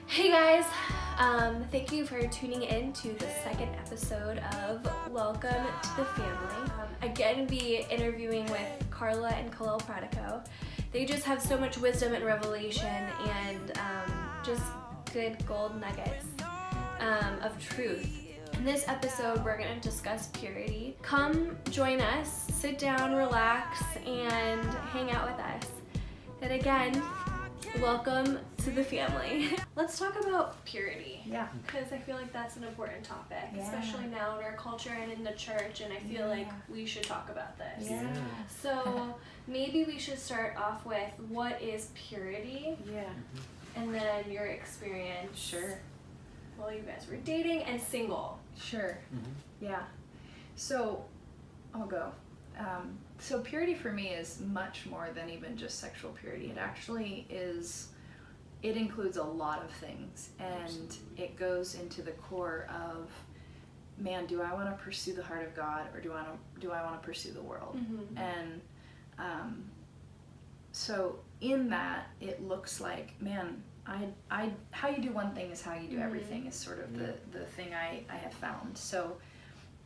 Hey guys, thank you for tuning in to the second episode of Welcome to the Family. Again, be interviewing with Carla and Kalel. They just have so much wisdom and revelation and just good gold nuggets of truth. In this episode, we're going to discuss purity. Come join us, sit down, relax, and hang out with us. And again, welcome to the family. Let's talk about purity. Yeah. Because I feel like that's an important topic, Yeah. especially now in our culture and in the church, and I feel like we should talk about this. Yeah. So maybe we should start off with what is purity, Yeah. and then your experience. Sure. While you guys were dating and single. Sure. Yeah. So, I'll go. So purity for me is much more than even just sexual purity. It actually is, it includes a lot of things, and it goes into the core of, man, do I want to pursue the heart of God, or do I want to pursue the world? Mm-hmm. And so in that, it looks like, man, how you do one thing is how you do everything, is sort of the thing I have found. So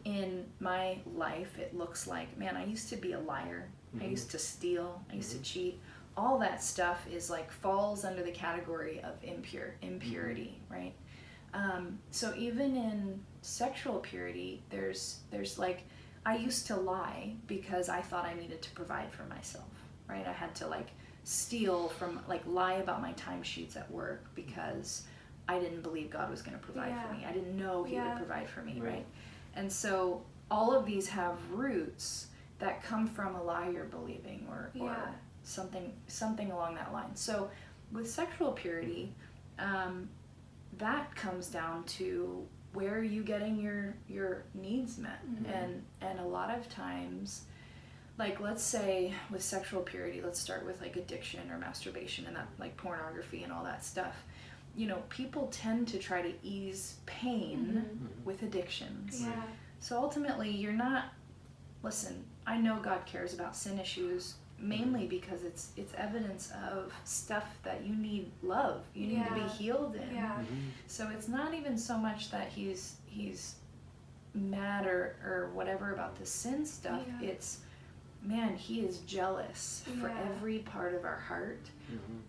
in my life, it looks like, man, I used to be a liar. I used to steal. I used to cheat. All that stuff is like falls under the category of impurity, right? So even in sexual purity, there's like, I used to lie because I thought I needed to provide for myself, right? I had to like steal from, like, lie about my timesheets at work because I didn't believe God was going to provide for me. I didn't know He would provide for me, right? And so all of these have roots that come from a lie you're believing, or something along that line. So with sexual purity, that comes down to where are you getting your needs met, and a lot of times, like, let's say with sexual purity, let's start with like addiction or masturbation and that, like pornography and all that stuff. You know, people tend to try to ease pain with addictions. Yeah. So ultimately, you're not, listen, I know God cares about sin issues mainly because it's evidence of stuff that you need love. You need to be healed in. Yeah. So it's not even so much that he's mad or whatever about the sin stuff. It's, man, He is jealous for every part of our heart.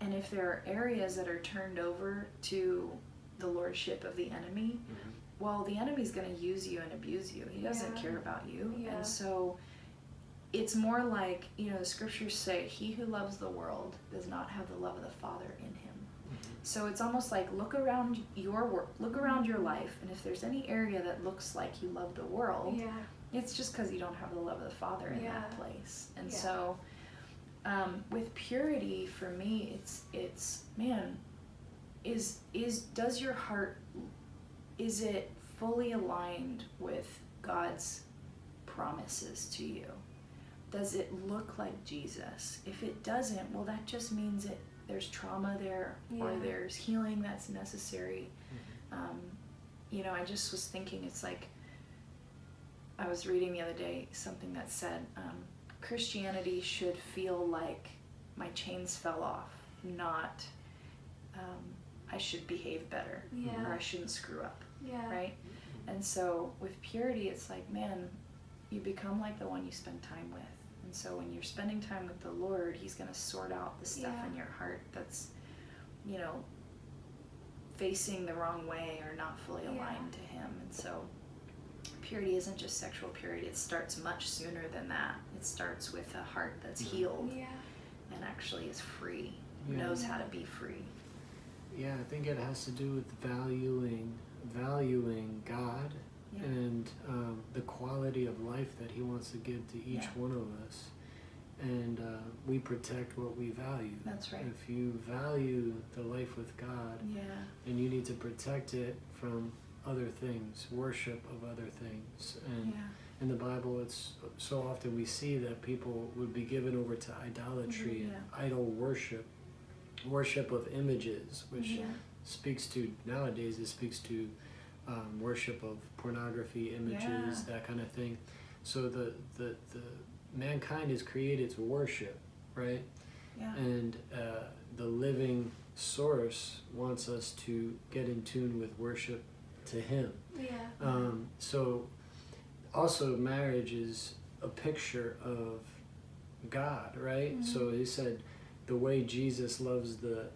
And if there are areas that are turned over to the lordship of the enemy, well, the enemy's going to use you and abuse you. He doesn't care about you. And so it's more like, you know, the scriptures say, he who loves the world does not have the love of the Father in him. So it's almost like, look around your work, look around your life, and if there's any area that looks like you love the world, it's just because you don't have the love of the Father in that place. And so with purity, for me, it's man, does your heart, is it fully aligned with God's promises to you? Does it look like Jesus? If it doesn't, well, that just means there's trauma there, or there's healing that's necessary. You know, I just was thinking, it's like, I was reading the other day something that said, Christianity should feel like my chains fell off, not I should behave better, or I shouldn't screw up, right? And so with purity, it's like, man, you become like the one you spend time with. And so when you're spending time with the Lord, He's going to sort out the stuff in your heart that's, you know, facing the wrong way or not fully aligned to Him. And so purity isn't just sexual purity. It starts much sooner than that. It starts with a heart that's healed and actually is free, knows how to be free. Yeah, I think it has to do with valuing God and the quality of life that He wants to give to each one of us. And we protect what we value. That's right. If you value the life with God, then you need to protect it from other things, worship of other things. And in the Bible, it's so often we see that people would be given over to idolatry and idol worship of images, which speaks to, nowadays it speaks to worship of pornography, images, that kind of thing. So the mankind is created to worship, right? And the living source wants us to get in tune with worship to him. Yeah. So also marriage is a picture of God, right? Mm-hmm. So he said the way Jesus loves the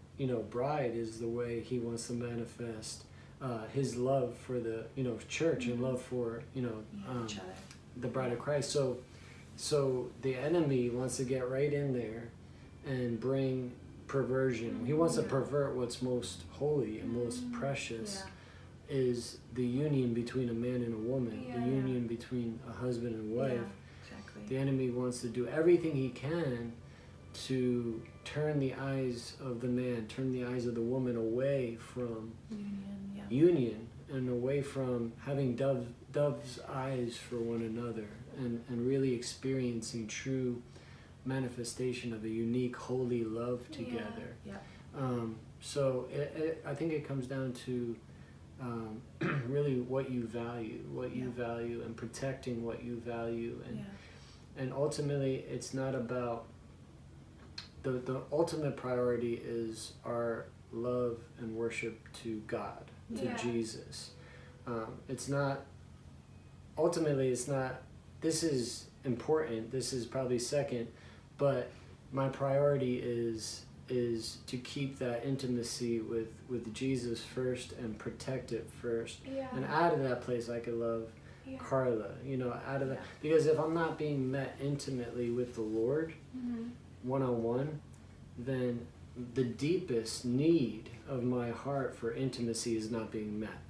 bride is the way he wants to manifest his love for the church Mm-hmm. and love for each other. the bride of Christ. So the enemy wants to get right in there and bring perversion. He wants to pervert what's most holy and most precious is the union between a man and a woman, the union between a husband and wife. Exactly. The enemy wants to do everything he can to turn the eyes of the man, turn the eyes of the woman away from union and away from having dove's eyes for one another and really experiencing true manifestation of a unique holy love together. So I think it comes down to really what you value, and protecting what you value, and ultimately it's not about the ultimate priority is our love and worship to God, to Jesus. It's not this is important, this is probably second, but my priority is to keep that intimacy with Jesus first and protect it first. And out of that place I could love Carla, out of that, because if I'm not being met intimately with the Lord one-on-one, then the deepest need of my heart for intimacy is not being met.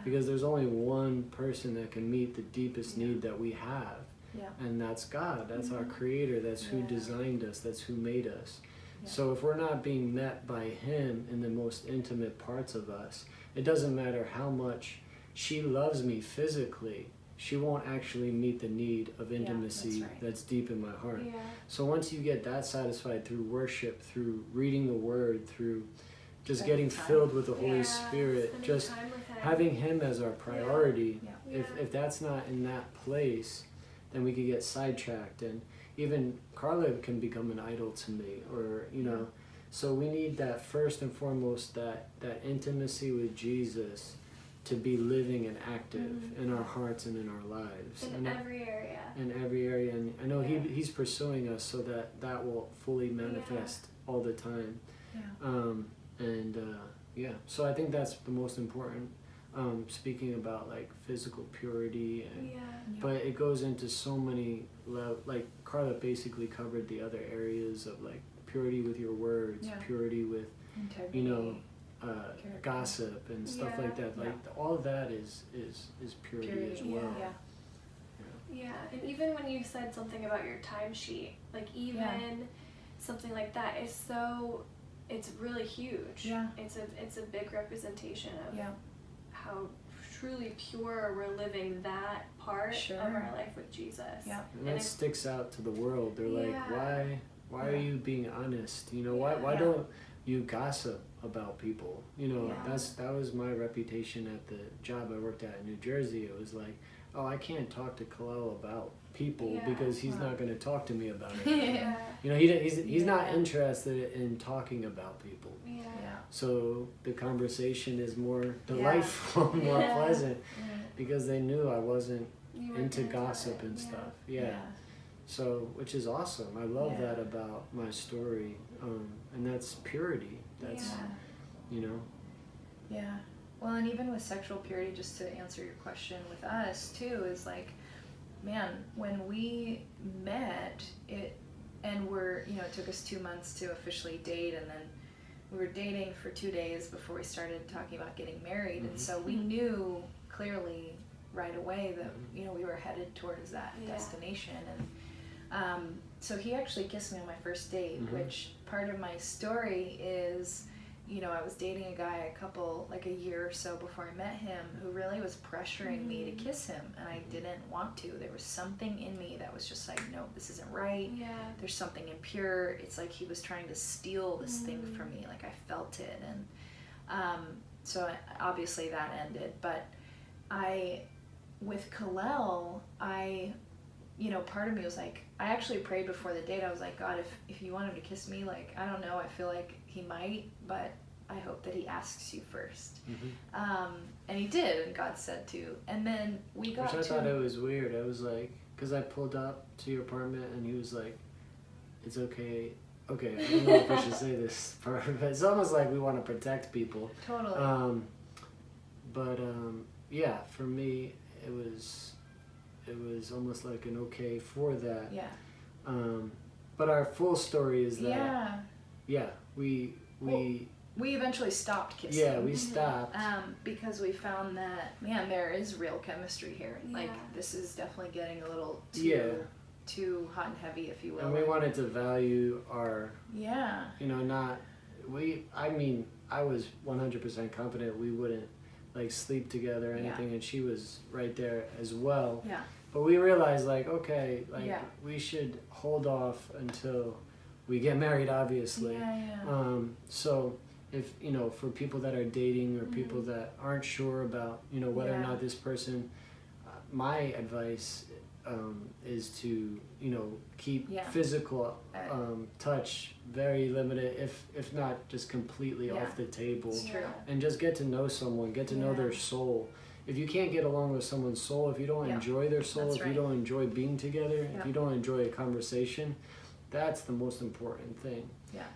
Because there's only one person that can meet the deepest need that we have, and that's God. That's our Creator. That's who designed us. That's who made us. So if we're not being met by him in the most intimate parts of us, it doesn't matter how much she loves me physically, she won't actually meet the need of intimacy that's deep in my heart. So once you get that satisfied through worship, through reading the Word, through just getting filled with the Holy Spirit, just having him as our priority, if that's not in that place, then we could get sidetracked, and even Carla can become an idol to me, or so we need that first and foremost, that intimacy with Jesus to be living and active in our hearts and in our lives. In every area. In every area, and I know he's pursuing us so that will fully manifest all the time. So I think that's the most important. Speaking about like physical purity, but it goes into so many like Carla basically covered the other areas of like purity with your words, purity with integrity, gossip and stuff like that. Like all of that is purity as well. And even when you said something about your timesheet, like even something like that is it's really huge. It's a big representation of how truly pure we're living that part of our life with Jesus. And that sticks out to the world. They're like, why are you being honest? Why don't you gossip about people? That was my reputation at the job I worked at in New Jersey. It was like, oh, I can't talk to Kalel about people because he's not going to talk to me about it. He's not interested in talking about people. So the conversation is more delightful, more pleasant, because they knew I wasn't into gossip and stuff. So, which is awesome. I love that about my story, and that's purity. That's Well, and even with sexual purity, just to answer your question with us too, is like, man, when we met, it took us 2 months to officially date, and then we were dating for 2 days before we started talking about getting married, and so we knew clearly right away that we were headed towards that destination, and so he actually kissed me on my first date, which part of my story is, I was dating a guy a year or so before I met him, who really was pressuring me to kiss him, and I didn't want to. There was something in me that was just like, no, this isn't right. There's something impure. It's like he was trying to steal this thing from me. Like I felt it, and so obviously that ended. But with Kalel, part of me was like, I actually prayed before the date. I was like, God, if you want him to kiss me, like, I don't know, I feel like he might, but I hope that he asks you first. Mm-hmm. And he did, and God said to. And then we got to... Which I thought it was weird. I was like, because I pulled up to your apartment and he was like, it's okay. Okay, I don't know if I should say this part, but it's almost like we want to protect people. Totally. Yeah, for me, it was almost like an okay for that. Yeah. But our full story is that... Yeah. We eventually stopped kissing. Yeah, we stopped. Because we found that, man, there is real chemistry here. Yeah. Like, this is definitely getting a little too hot and heavy, if you will. And we wanted to value our... Yeah. You know, I was 100% confident we wouldn't, like, sleep together or anything, and she was right there as well. Yeah. But we realized, like, okay, like, we should hold off until we get married, obviously. Yeah. So... if, you know, for people that are dating or people that aren't sure about, you know, whether or not this person, my advice is to, you know, keep physical touch very limited, if not just completely off the table. It's true. And just get to know someone, get to know their soul. If you can't get along with someone's soul, if you don't enjoy their soul, if you don't enjoy being together, if you don't enjoy a conversation, that's the most important thing. Yeah.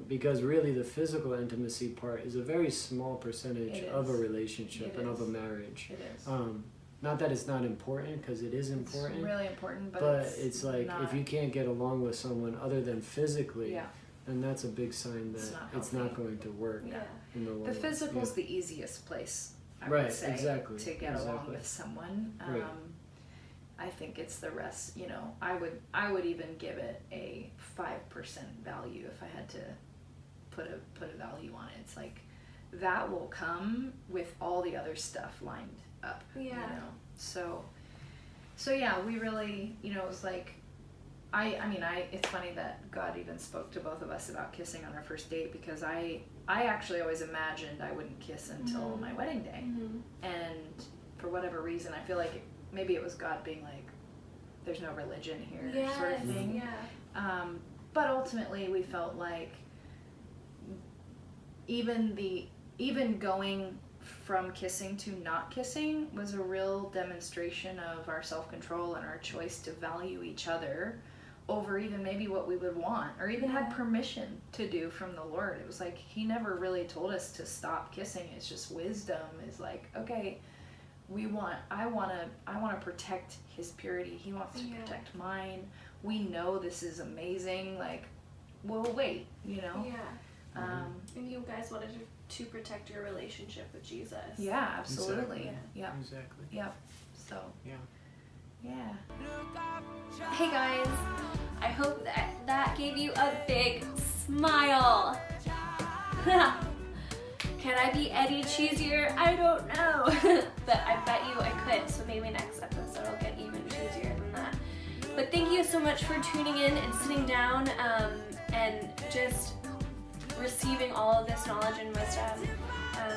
Because really the physical intimacy part is a very small percentage of a relationship and of a marriage. It is. Not that it's not important, because it is important. It's really important, but it's like if you can't get along with someone other than physically, then that's a big sign that it's not going to work in the long run. The physical's the easiest place, I would say, to get along with someone. I think it's the rest, you know, I would even give it a 5% value if I had to put a value on it. It's like that will come with all the other stuff lined up. You know. So yeah, we really, you know, it was like it's funny that God even spoke to both of us about kissing on our first date, because I actually always imagined I wouldn't kiss until my wedding day. And for whatever reason, I feel like maybe it was God being like, there's no religion here, sort of thing. But ultimately we felt like even going from kissing to not kissing was a real demonstration of our self-control and our choice to value each other over even maybe what we would want or even had permission to do from the Lord. It was like he never really told us to stop kissing. It's just wisdom is like, okay, I want to protect his purity. He wants to protect mine. We know this is amazing. Like, we'll wait, you know? And you guys wanted to protect your relationship with Jesus. Yeah, absolutely. Exactly. Yeah. Exactly. Yep. So. Yeah. Hey guys, I hope that gave you a big smile. Can I be any cheesier? I don't know. But I bet you I could, so maybe next episode I'll get even cheesier than that. But thank you so much for tuning in and sitting down and just receiving all of this knowledge and wisdom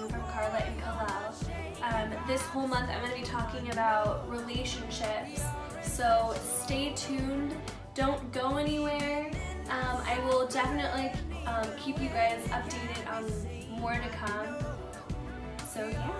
from Carla and Kalel. This whole month I'm going to be talking about relationships, so stay tuned. Don't go anywhere. I will definitely keep you guys updated on more to come. So yeah.